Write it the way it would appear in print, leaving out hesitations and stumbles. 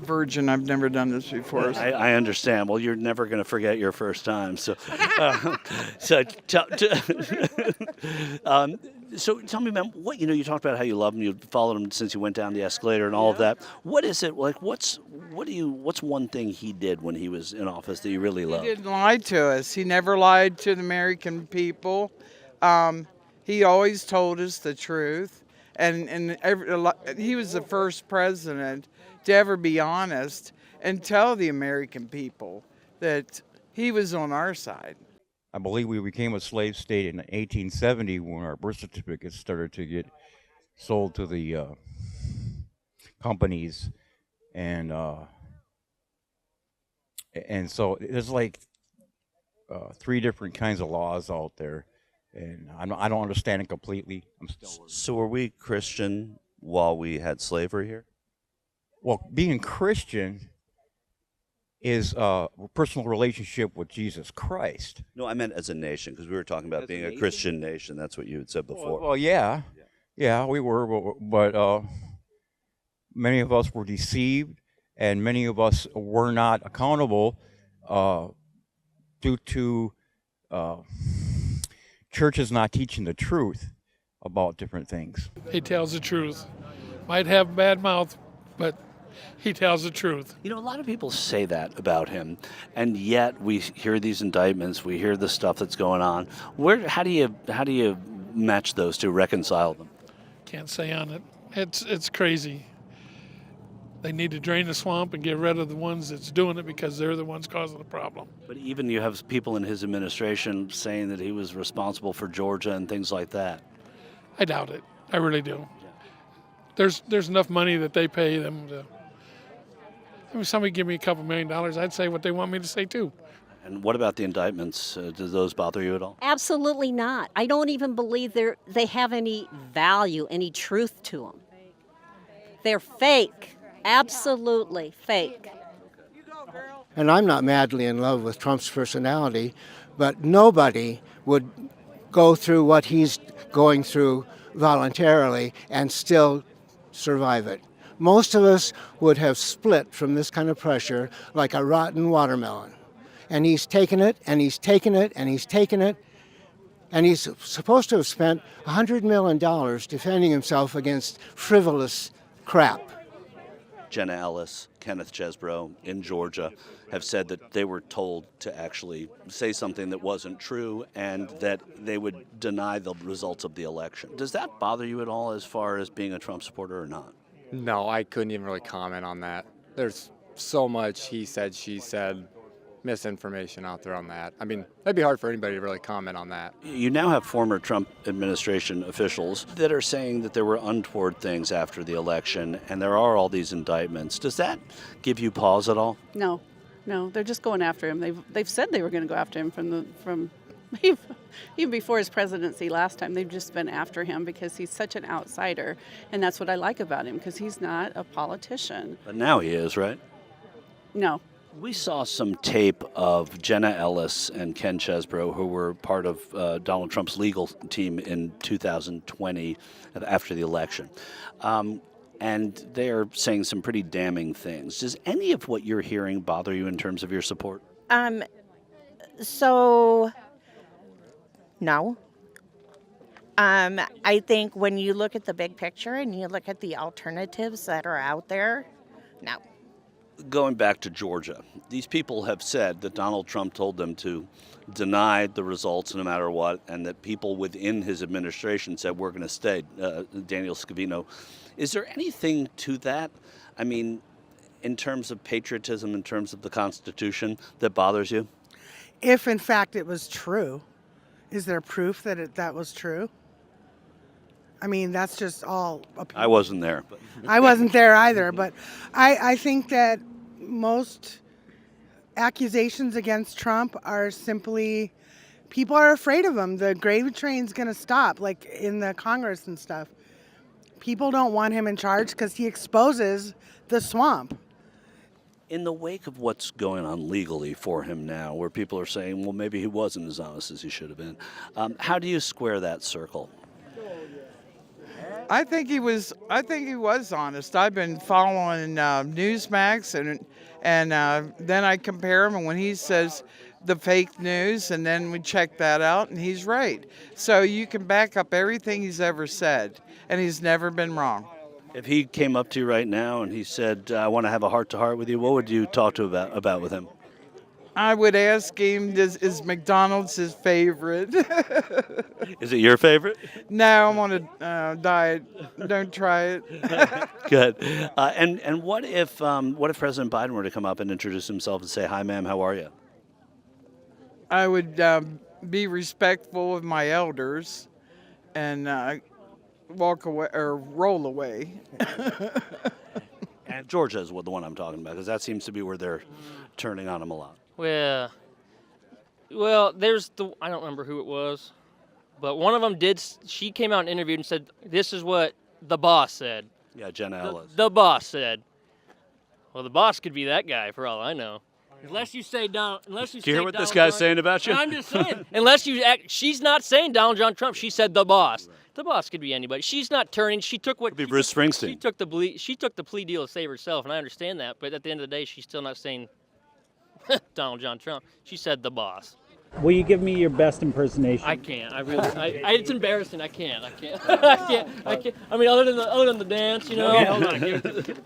virgin. I've never done this before. I understand. Well, you're never going to forget your first time. So, so, so tell me, man, what you talked about how you love him, you followed him since you went down the escalator and all of that. What is it like? What's one thing he did when he was in office that you really loved? He didn't lie to us. He never lied to the American people. He always told us the truth, and he was the first president to ever be honest and tell the American people that he was on our side. I believe we became a slave state in 1870 when our birth certificates started to get sold to the companies, and so there's like 3 different kinds of laws out there, and I don't understand it completely. I'm still. So were we Christian while we had slavery here? Well, being Christian is a personal relationship with Jesus Christ. No, I meant as a nation, because we were talking about being a Christian nation. That's what you had said before. Well, yeah, we were, but many of us were deceived, and many of us were not accountable due to churches not teaching the truth about different things. He tells the truth. Might have bad mouth, but he tells the truth. A lot of people say that about him, and yet we hear these indictments, we hear the stuff that's going on. How do you match those two, reconcile them? Can't say on it. It's crazy. They need to drain the swamp and get rid of the ones that's doing it, because they're the ones causing the problem. But even you have people in his administration saying that he was responsible for Georgia and things like that. I doubt it. I really do. There's enough money that they pay them to. I mean, somebody give me a couple $1 million, I'd say what they want me to say too. And what about the indictments? Do those bother you at all? Absolutely not. I don't even believe they have any value, any truth to them. They're fake. Absolutely fake. And I'm not madly in love with Trump's personality, but nobody would go through what he's going through voluntarily and still survive it. Most of us would have split from this kind of pressure like a rotten watermelon. And he's taken it, and he's taken it, and he's taken it, and he's supposed to have spent $100 million defending himself against frivolous crap. Jenna Ellis, Kenneth Chesbrough in Georgia have said that they were told to actually say something that wasn't true and that they would deny the results of the election. Does that bother you at all as far as being a Trump supporter or not? No, I couldn't even really comment on that. There's so much he said, she said, misinformation out there on that. I mean, that'd be hard for anybody to really comment on that. You now have former Trump administration officials that are saying that there were untoward things after the election, and there are all these indictments. Does that give you pause at all? No, they're just going after him. They've said they were going to go after him from even before his presidency last time. They've just been after him because he's such an outsider, and that's what I like about him, because he's not a politician. But now he is, right? No. We saw some tape of Jenna Ellis and Ken Chesbrough, who were part of Donald Trump's legal team in 2020 after the election. And they are saying some pretty damning things. Does any of what you're hearing bother you in terms of your support? So, no. I think when you look at the big picture and you look at the alternatives that are out there, no. Going back to Georgia, these people have said that Donald Trump told them to deny the results no matter what, and that people within his administration said, we're going to stay. Daniel Scavino. Is there anything to that? I mean, in terms of patriotism, in terms of the Constitution, that bothers you? If, in fact, it was true, is there proof that that was true? I mean, that's just all opinion. I wasn't there. But. I wasn't there either, but I think that most accusations against Trump are simply, people are afraid of him. The gravy train's going to stop, like in the Congress and stuff. People don't want him in charge because he exposes the swamp. In the wake of what's going on legally for him now, where people are saying, well, maybe he wasn't as honest as he should have been, how do you square that circle? I think he was. I think he was honest. I've been following Newsmax, and then I compare him, and when he says the fake news, and then we check that out, and he's right. So you can back up everything he's ever said, and he's never been wrong. If he came up to you right now and he said, "I want to have a heart-to-heart with you," what would you talk to about with him? I would ask him, is McDonald's his favorite? Is it your favorite? No, I'm on a diet. Don't try it. Good. And what if President Biden were to come up and introduce himself and say, "Hi, ma'am, how are you?" I would be respectful of my elders and walk away or roll away. And Georgia is the one I'm talking about, because that seems to be where they're turning on him a lot. Well, there's I don't remember who it was, but one of them did. She came out and interviewed and said, "This is what the boss said." Yeah, Jenna Ellis. The boss said. Well, the boss could be that guy for all I know. Unless you say Donald. Unless you. Do you hear what Donald this guy's Trump, saying about you? I'm just saying. Unless you she's not saying Donald John Trump. She said the boss. The boss could be anybody. She's not turning. She took what. Could be Bruce Springsteen. She took the plea deal to save herself, and I understand that. But at the end of the day, she's still not saying Donald John Trump. She said the boss. Will you give me your best impersonation? I can't. I really. It's embarrassing. I can't. I can't. I can't. I mean, other than the dance, you know. Okay, hold on. Give it to me.